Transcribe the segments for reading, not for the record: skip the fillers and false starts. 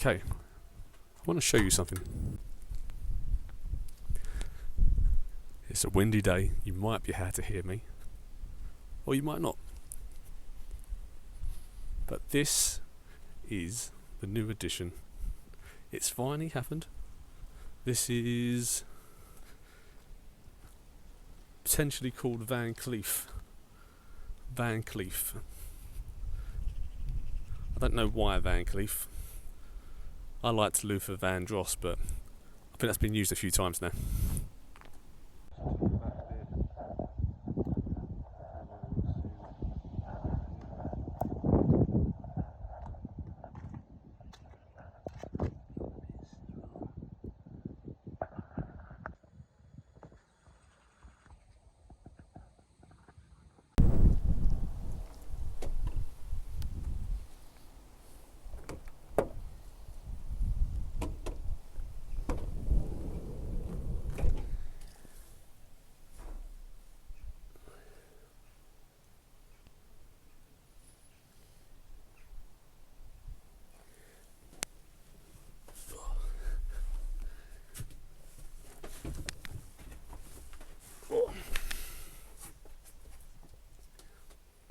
Okay, I want to show you something. It's a windy day, you might be able to hear me, or you might not. But this is the new edition. It's finally happened. This is potentially called Vanlife. Vanlife. I don't know why Vanlife. I like to Luther Vandross, but I think that's been used a few times now.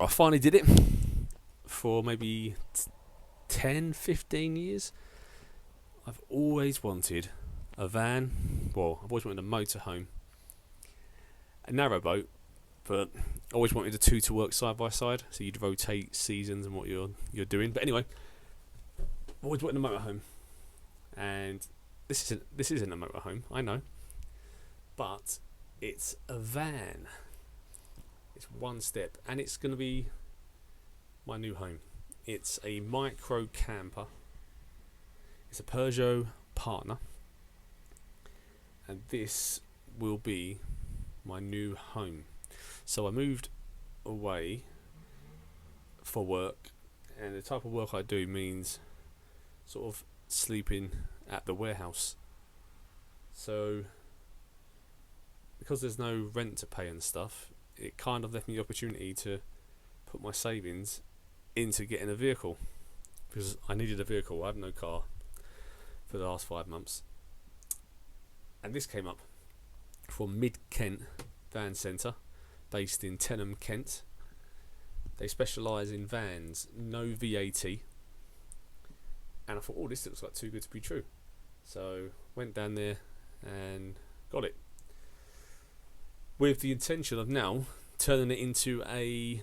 I finally did it for maybe 10, 15 years. I've always wanted a van. Well, I've always wanted a motorhome, a narrowboat, but I always wanted the two to work side by side, so you'd rotate seasons and what you're doing. But anyway, I've always wanted a motorhome, and this isn't a motorhome, I know, but it's a van. It's one step, and it's going to be my new home. It's a micro camper. It's a Peugeot partner, and this will be my new home. So I moved away for work, and the type of work I do means sort of sleeping at the warehouse. So because there's no rent to pay and stuff, it kind of left me the opportunity to put my savings into getting a vehicle, because I needed a vehicle. I have no car for the last 5 months, and this came up from Mid Kent Van Centre, based in Tenham, Kent. They specialise in vans, no VAT, and I thought, oh, this looks like too good to be true. So went down there and got it, with the intention of now turning it into a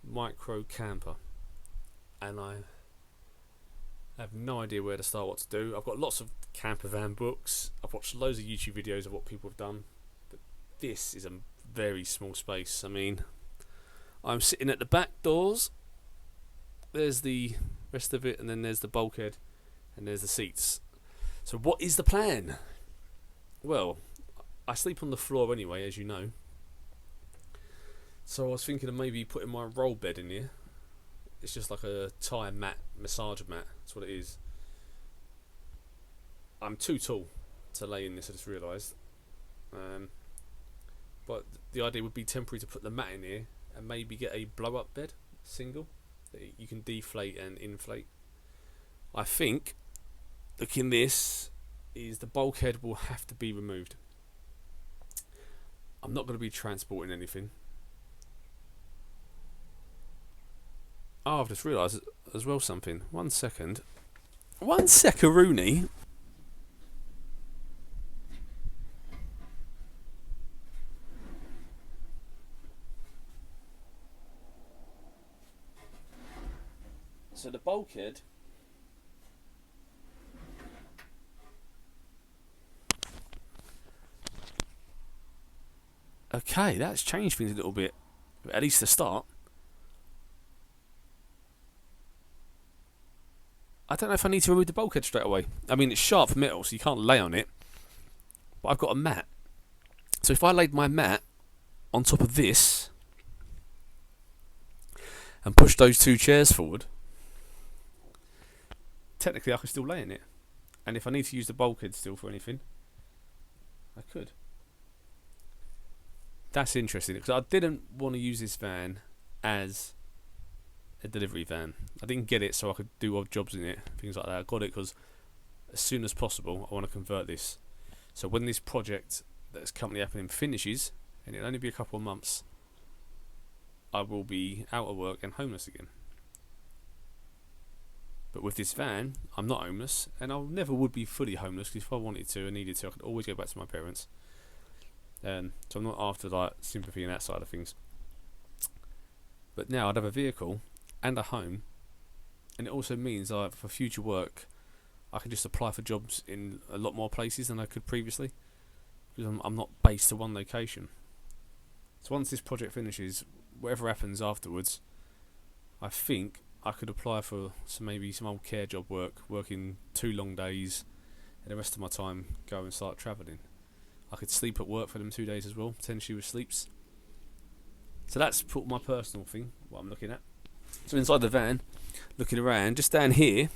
micro camper. And I have no idea where to start, what to do. I've got lots of camper van books. I've watched loads of YouTube videos of what people have done. But this is a very small space. I mean, I'm sitting at the back doors. There's the rest of it, and then there's the bulkhead, and there's the seats. So what is the plan? Well, I sleep on the floor anyway, as you know. So I was thinking of maybe putting my roll bed in here. It's just like a Thai mat, massage mat. That's what it is. I'm too tall to lay in this, I just realised. But the idea would be temporary to put the mat in here and maybe get a blow-up bed, single, that you can deflate and inflate. I think, looking this, is the bulkhead will have to be removed. I'm not going to be transporting anything. Oh, I've just realised as well something. 1 second. 1 second-rooney. So the bulkhead. Okay, that's changed things a little bit. At least to start. I don't know if I need to remove the bulkhead straight away. I mean, it's sharp metal, so you can't lay on it. But I've got a mat. So if I laid my mat on top of this and pushed those two chairs forward, technically I could still lay in it. And if I need to use the bulkhead still for anything, I could. That's interesting, because I didn't want to use this van as a delivery van. I didn't get it so I could do odd jobs in it, things like that. I got it because as soon as possible I want to convert this. So when this project that's currently happening finishes, and it'll only be a couple of months, I will be out of work and homeless again. But with this van, I'm not homeless, and I never would be fully homeless, because if I wanted to and needed to, I could always go back to my parents. So I'm not after like sympathy and that side of things. But now I'd have a vehicle and a home, and it also means like for future work, I can just apply for jobs in a lot more places than I could previously, because I'm not based to one location. So once this project finishes, whatever happens afterwards, I think I could apply for maybe some old care job working 2 long days, and the rest of my time go and start travelling. I could sleep at work for them 2 days as well, potentially with sleeps. So that's my personal thing, what I'm looking at. So inside the van, looking around, just down here,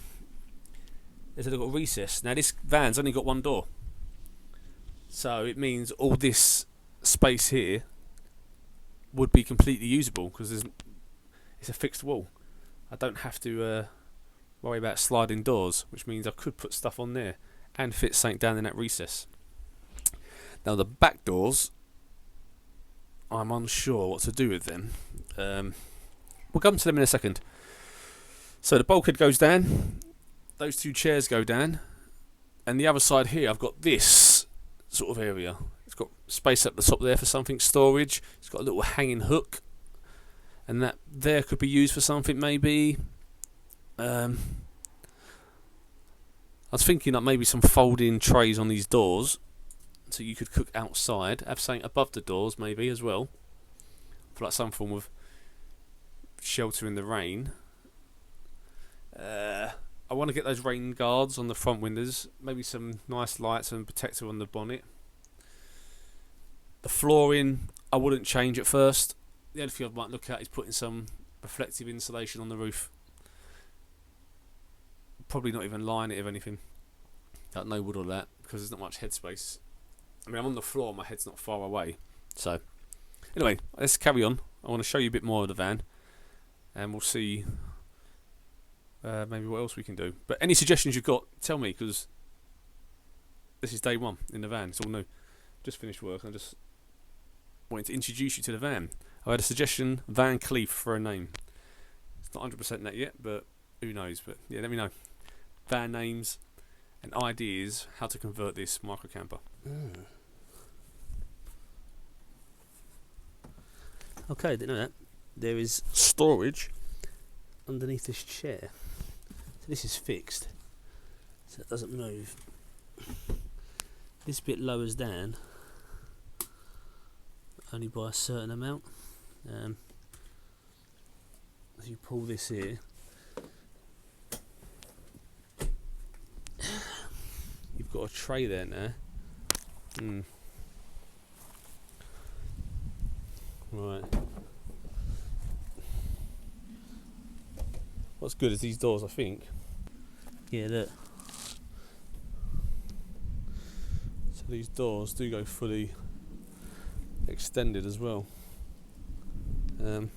there's a little recess. Now this van's only got one door, so it means all this space here would be completely usable, because it's a fixed wall. I don't have to worry about sliding doors, which means I could put stuff on there and fit something down in that recess. Now the back doors, I'm unsure what to do with them. We'll come to them in a second. So the bulkhead goes down, those 2 chairs go down, and the other side here I've got this sort of area. It's got space up the top there for something, storage. It's got a little hanging hook, and that there could be used for something maybe. I was thinking that maybe some folding trays on these doors, so you could cook outside. Have something above the doors maybe as well, for like some form of shelter in the rain. I want to get those rain guards on the front windows, maybe some nice lights and protector on the bonnet. The flooring I wouldn't change at first. The only thing I might look at is putting some reflective insulation on the roof. Probably not even line it, if anything. Like no wood or that, because there's not much headspace. I mean, I'm on the floor, my head's not far away. So, anyway, let's carry on. I want to show you a bit more of the van, and we'll see maybe what else we can do. But any suggestions you've got, tell me, because this is day 1 in the van. It's all new. Just finished work, and I just wanted to introduce you to the van. I had a suggestion, Van Cleef, for a name. It's not 100% that yet, but who knows. But yeah, let me know. Van names and ideas how to convert this micro camper. Okay, didn't know that. There is storage underneath this chair. So this is fixed, so it doesn't move. This bit lowers down only by a certain amount. As you pull this here, you've got a tray there now. Right. What's good is these doors, I think. Yeah, look. So these doors do go fully extended as well. Right.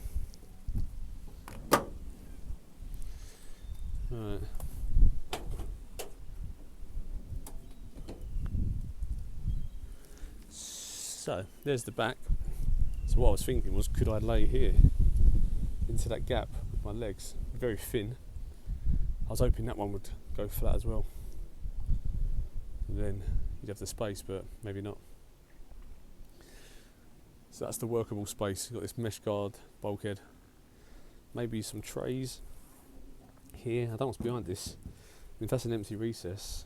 So there's the back. So what I was thinking was, could I lay here into that gap with my legs? Very thin. I was hoping that one would go flat as well, and then you'd have the space, but maybe not. So that's the workable space. You've got this mesh guard bulkhead, maybe some trays here. I don't know what's behind this. If that's an empty recess,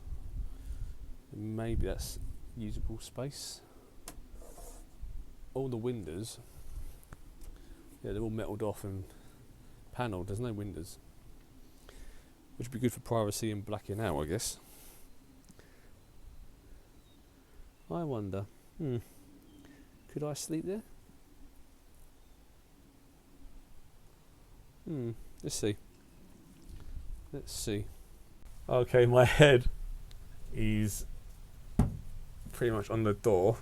maybe that's usable space. All the windows, yeah, they're all metalled off and panelled. There's no windows, which would be good for privacy and blacking out, I guess. I wonder, could I sleep there? Let's see. Let's see. Okay, my head is pretty much on the door,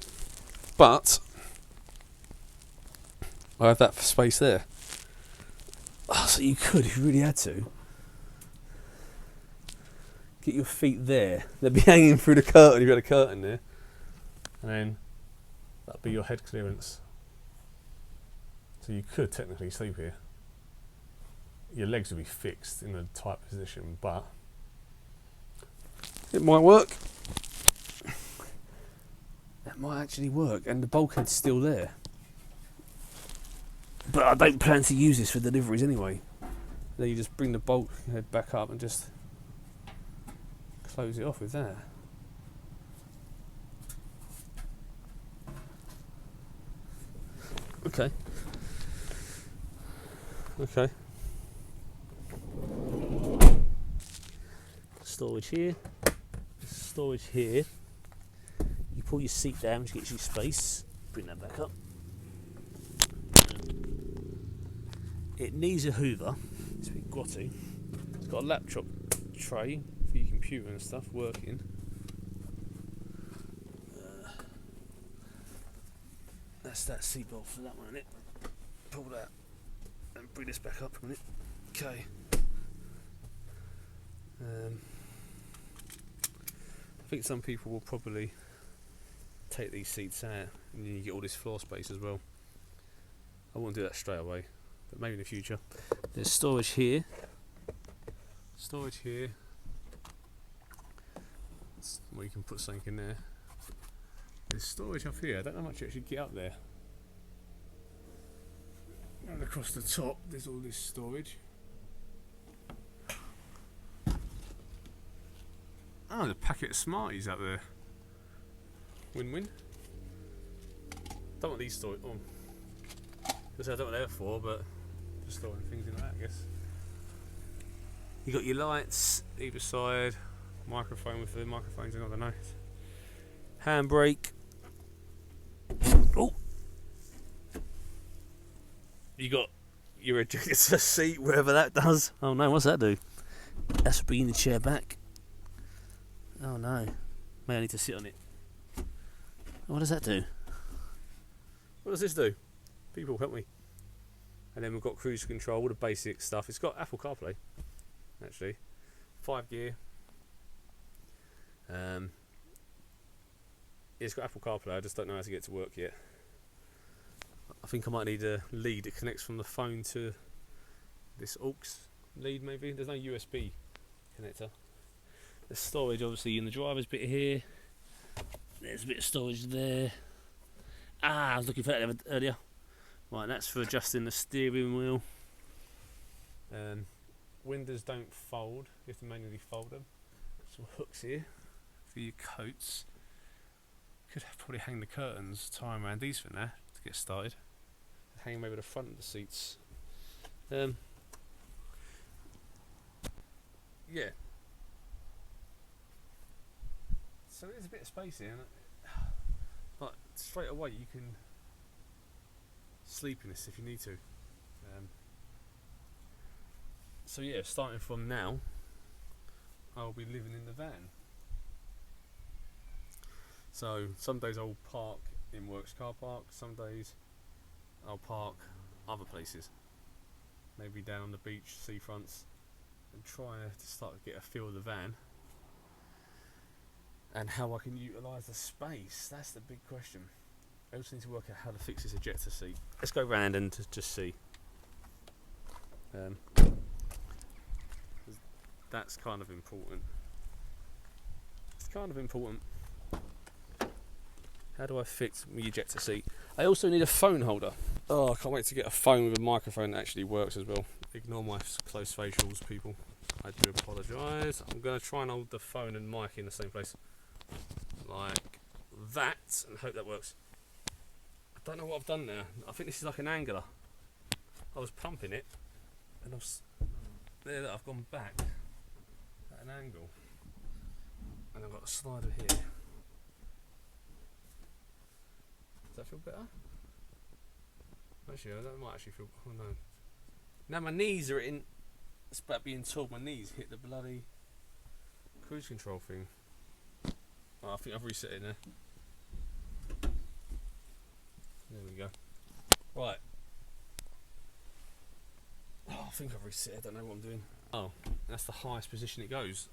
but I have that space there. So you could, if you really had to, get your feet there. They'd be hanging through the curtain. You've got a curtain there, and then that'd be your head clearance. So you could technically sleep here. Your legs would be fixed in a tight position, but it might work. That might actually work, and the bulkhead's still there. But I don't plan to use this for deliveries anyway. Then you just bring the bulkhead back up and just close it off with that. Okay. Okay. Storage here. Storage here. You pull your seat down, which gets you space. Bring that back up. It needs a hoover. It's a bit grotty. It's got a laptop tray for your computer and stuff working. That's that seatbelt for that one, isn't it? Pull that and bring this back up a minute. Okay. I think some people will probably take these seats out and then you get all this floor space as well. I won't do that straight away, but maybe in the future. There's storage here. Storage here. Where you can put something in there. There's storage up here. I don't know how much you actually get up there. And across the top, there's all this storage. Oh, there's a packet of Smarties up there. Win-win. Don't want these storage. Oh. Because I don't know what they're for, but just throwing things in that, I guess. You got your lights either side. Microphone with the microphones in, I don't know. Handbrake. Oh. You got your ejector seat, wherever that does. Oh no, what's that do? That's bringing the chair back. Oh no. May I need to sit on it. What does that do? What does this do? People help me. And then we've got cruise control, all the basic stuff. It's got Apple CarPlay, actually. 5 gear. It's got Apple CarPlay, I just don't know how to get it to work yet. I think I might need a lead that connects from the phone to this aux lead maybe. There's no USB connector. There's storage obviously in the driver's bit here. There's a bit of storage there. I was looking for that earlier. Right, that's for adjusting the steering wheel. Windows don't fold, you have to manually fold them. Some hooks here for your coats. Could probably hang the curtains, tie them around these for now to get started. Hang them over the front of the seats. Yeah. So there's a bit of space here. But straight away you can sleep in this if you need to. So yeah, starting from now, I'll be living in the van. So some days I'll park in Works car park, some days I'll park other places, maybe down on the beach, seafronts, and try to start to get a feel of the van and how I can utilise the space. That's the big question. I also need to work out how to fix this ejector seat. Let's go round and just see. That's kind of important. It's kind of important. How do I fix my ejector seat? I also need a phone holder. Oh, I can't wait to get a phone with a microphone that actually works as well. Ignore my close facials, people. I do apologise. I'm going to try and hold the phone and mic in the same place. Like that, and hope that works. I don't know what I've done there. I think this is like an angular. I was pumping it, and I've gone back at an angle. And I've got a slider here. Does that feel better? Actually, that might actually feel. Oh no. Now my knees are in. It's about being told my knees hit the bloody cruise control thing. Oh, I think I've reset it now. There we go. Right. Oh, think I've reset. I don't know what I'm doing. Oh, that's the highest position it goes.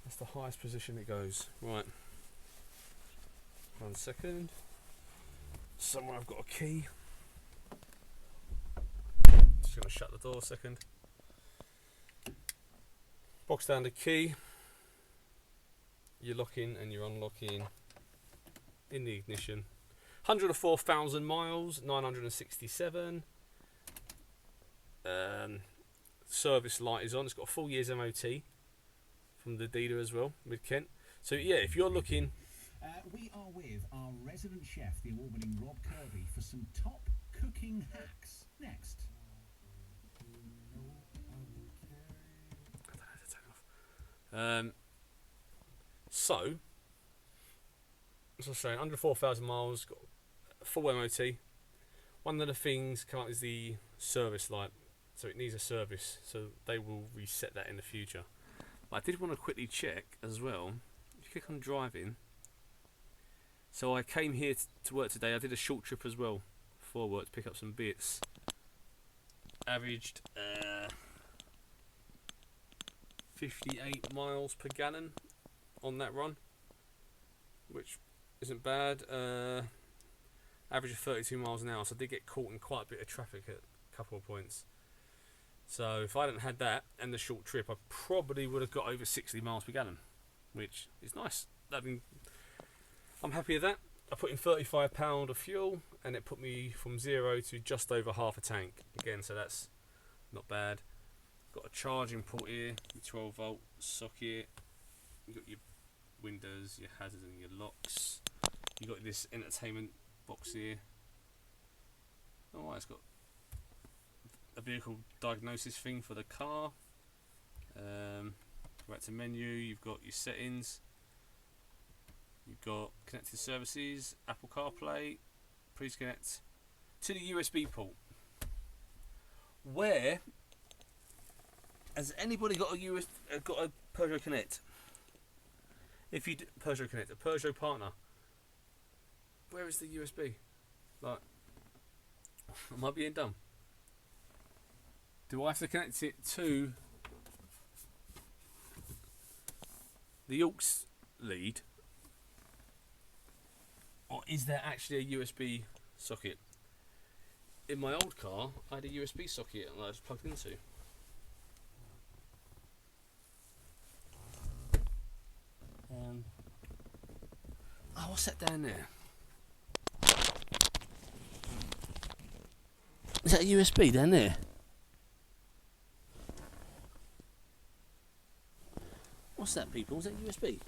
That's the highest position it goes. Right. 1 second. Somewhere I've got a key. Just gonna shut the door a second. Box down the key. You're locking and you're unlocking in the ignition. 104,000 miles, 967. Service light is on. It's got a full year's MOT from the dealer as well, with Kent. So yeah, if you're looking... we are with our resident chef, the award-winning Rob Kirby, for some top cooking hacks. Next. So, as I was saying, under 4,000 miles, got a full MOT. One of the things come up is the service light, so it needs a service, so they will reset that in the future. But I did want to quickly check as well. If you click on driving, so I came here to work today. I did a short trip as well for work to pick up some bits. Averaged 58 miles per gallon on that run, which isn't bad. Average of 32 miles an hour, so I did get caught in quite a bit of traffic at a couple of points. So if I hadn't had that and the short trip, I probably would have got over 60 miles per gallon, which is nice. I'm happy with that. I put in £35 of fuel and it put me from 0 to just over half a tank again, so that's not bad. Got a charging port here, your 12 volt socket. You got your windows, your hazards and your locks. You got this entertainment box here. Oh, it's got a vehicle diagnosis thing for the car. Back to menu, you've got your settings. You've got connected services, Apple CarPlay. Please connect to the USB port. Where has anybody got a Peugeot Connect? If you Peugeot Connect, a Peugeot partner, where is the USB? Like, am I being dumb? Do I have to connect it to the aux lead, or is there actually a USB socket? In my old car, I had a USB socket and I just plugged into. Oh, what's that down there? Is that a USB down there? What's that, people? Is that USB?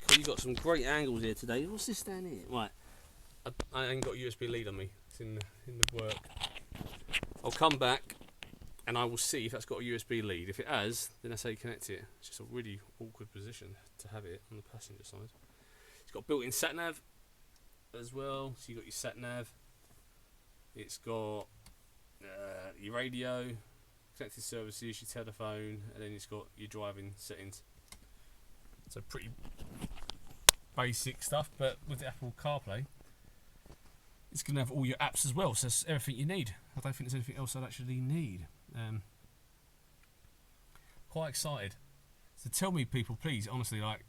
Cool, you got some great angles here today. What's this down here? Right, I ain't got a USB lead on me. It's in the work. I'll come back and I will see if that's got a USB lead. If it has, then that's how you connect it. It's just a really awkward position to have it on the passenger side. It's got built-in sat-nav as well, so you got your sat-nav. It's got your radio, connected services, your telephone, and then it's got your driving settings. So pretty basic stuff, but with the Apple CarPlay, it's going to have all your apps as well, so that's everything you need. I don't think there's anything else I'd actually need. Quite excited. So tell me, people, please, honestly, like,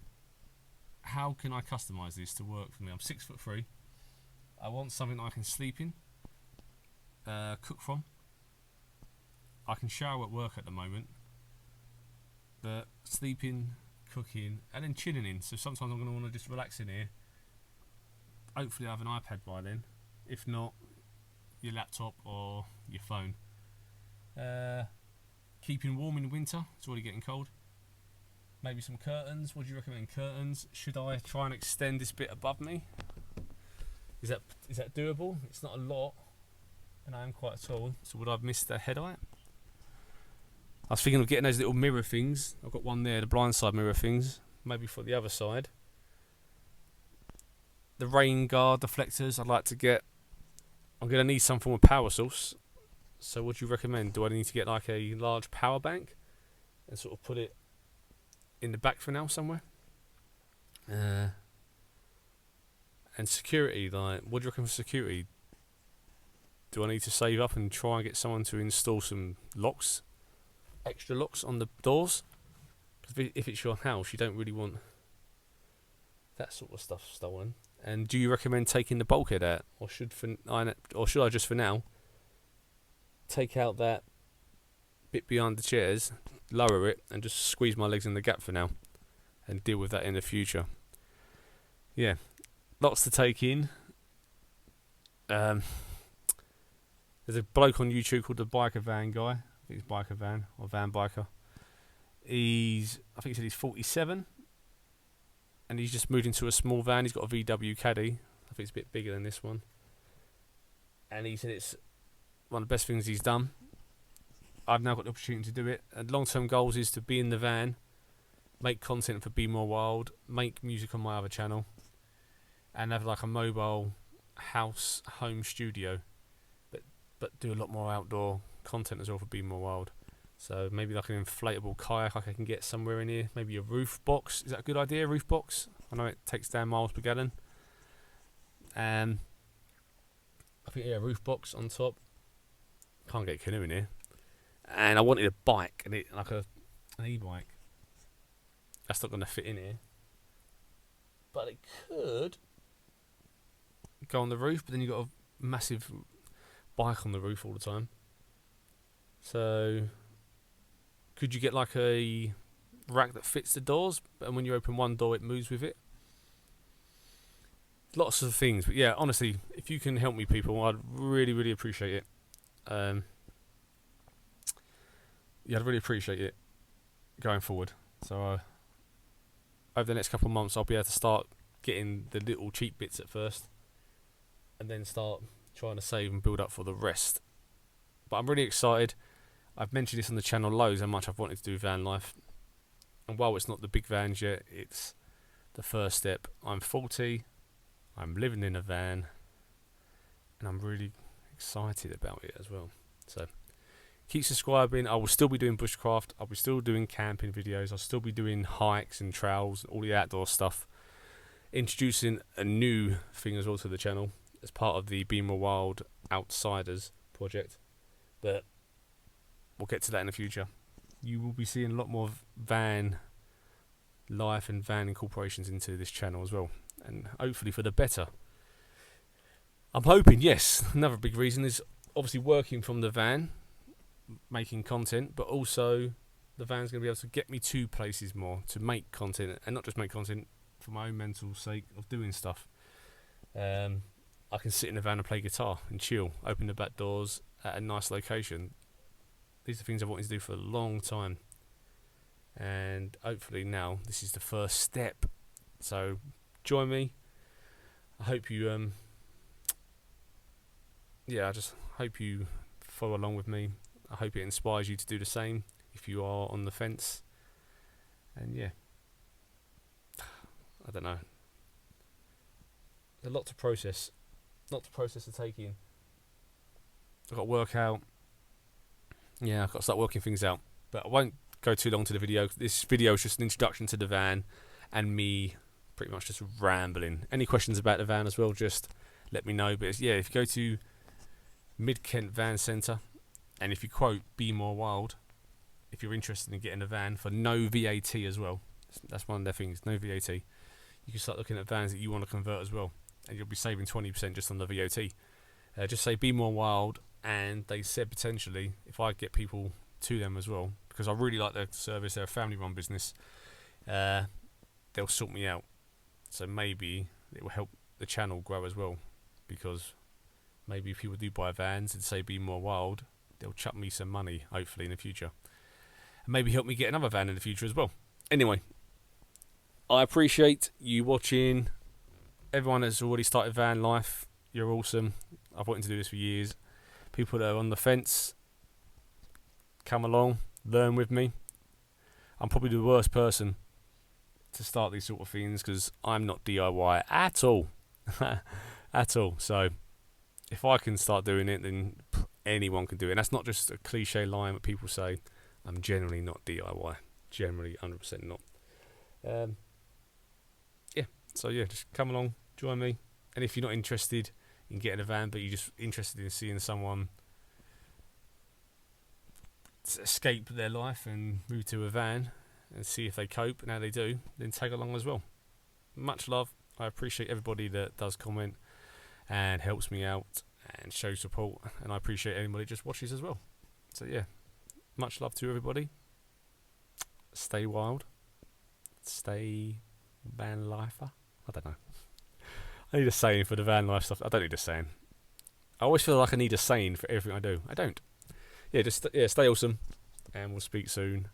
how can I customise this to work for me? I'm 6'3". I want something I can sleep in, cook from. I can shower at work at the moment, but sleeping, cooking, and then chilling in. So sometimes I'm going to want to just relax in here. Hopefully I have an iPad by then. If not, your laptop or your phone. Keeping warm in winter. It's already getting cold. Maybe some curtains. What do you recommend? Curtains. Should I try and extend this bit above me? Is that doable? It's not a lot, and I am quite tall. So would I have missed the headlight? I was thinking of getting those little mirror things. I've got one there, the blind side mirror things. Maybe for the other side. The rain guard deflectors I'd like to get. I'm going to need some form of power source. So what do you recommend? Do I need to get like a large power bank and sort of put it in the back for now somewhere? And security, like, what do you reckon for security? Do I need to save up and try and get someone to install some locks, extra locks on the doors? Because if it's your house, you don't really want that sort of stuff stolen. And do you recommend taking the bulkhead out, or should I just for now take out that bit behind the chairs, lower it, and just squeeze my legs in the gap for now, and deal with that in the future? Yeah, lots to take in. There's a bloke on YouTube called the Biker Van guy. I think it's Biker Van or Van Biker. I think he said he's 47, and he's just moved into a small van. He's got a VW Caddy. I think it's a bit bigger than this one. And he said it's one of the best things he's done. I've now got the opportunity to do it. And long-term goals is to be in the van, make content for Be More Wild, make music on my other channel, and have like a mobile house home studio, but do a lot more outdoor content as well for Be More Wild. So maybe like an inflatable kayak I can get somewhere in here. Maybe a roof box. Is that a good idea, roof box? I know it takes down miles per gallon. I think, yeah, roof box on top. Can't get a canoe in here. And I wanted a bike, an e-bike. That's not going to fit in here. But it could go on the roof, but then you've got a massive bike on the roof all the time. So could you get like a rack that fits the doors, and when you open one door it moves with it? Lots of things, but yeah, honestly, if you can help me, people, I'd really appreciate it. Yeah, I'd really appreciate it going forward. So over the next couple of months I'll be able to start getting the little cheap bits at first, and then start trying to save and build up for the rest. But I'm really excited. I've mentioned this on the channel loads, how much I've wanted to do van life. And while it's not the big vans yet, it's the first step. I'm 40, I'm living in a van, and I'm really excited about it as well. So keep subscribing. I will still be doing bushcraft, I'll be still doing camping videos, I'll still be doing hikes and trails, all the outdoor stuff. Introducing a new thing as well to the channel as part of the Be More Wild Outsiders project. But we'll get to that in the future. You will be seeing a lot more van life and van incorporations into this channel as well, and hopefully for the better. I'm hoping, yes. Another big reason is obviously working from the van, making content, but also the van's going to be able to get me to places more, to make content, and not just make content for my own mental sake of doing stuff. I can sit in the van and play guitar and chill, open the back doors at a nice location. These are things I've wanted to do for a long time, and hopefully now this is the first step. So join me. I hope you I just hope you follow along with me. I hope it inspires you to do the same if you are on the fence. And yeah, I don't know, a lot to process to take in. I've got to work out. Yeah, I've got to start working things out. But I won't go too long to the video. This video is just an introduction to the van and me pretty much just rambling. Any questions about the van as well, just let me know. But yeah, if you go to Mid-Kent Van Centre, and if you quote Be More Wild, if you're interested in getting a van for no VAT as well, that's one of their things, no VAT. You can start looking at vans that you want to convert as well, and you'll be saving 20% just on the VAT. Just say Be More Wild, and they said potentially if I get people to them as well, because I really like their service, they're a family run business, they'll sort me out. So maybe it will help the channel grow as well, because maybe if people do buy vans and say Be More Wild, they'll chuck me some money hopefully in the future, and maybe help me get another van in the future as well. Anyway, I appreciate you watching. Everyone that's already started van life, you're awesome. I've wanted to do this for years. People that are on the fence, come along, learn with me. I'm probably the worst person to start these sort of things because I'm not DIY at all. At all. So if I can start doing it, then anyone can do it. And that's not just a cliche line that people say. I'm generally not DIY. Generally 100% not. Yeah. So yeah, just come along, join me. And if you're not interested in getting a van, but you're just interested in seeing someone escape their life and move to a van and see if they cope and how they do, then tag along as well. Much love. I appreciate everybody that does comment and helps me out and shows support, and I appreciate anybody that just watches as well. So yeah, much love to everybody. Stay wild. Stay van lifer. I don't know. I need a saying for the van life stuff. I don't need a saying. I always feel like I need a saying for everything I do. I don't. Yeah, just stay awesome, and we'll speak soon.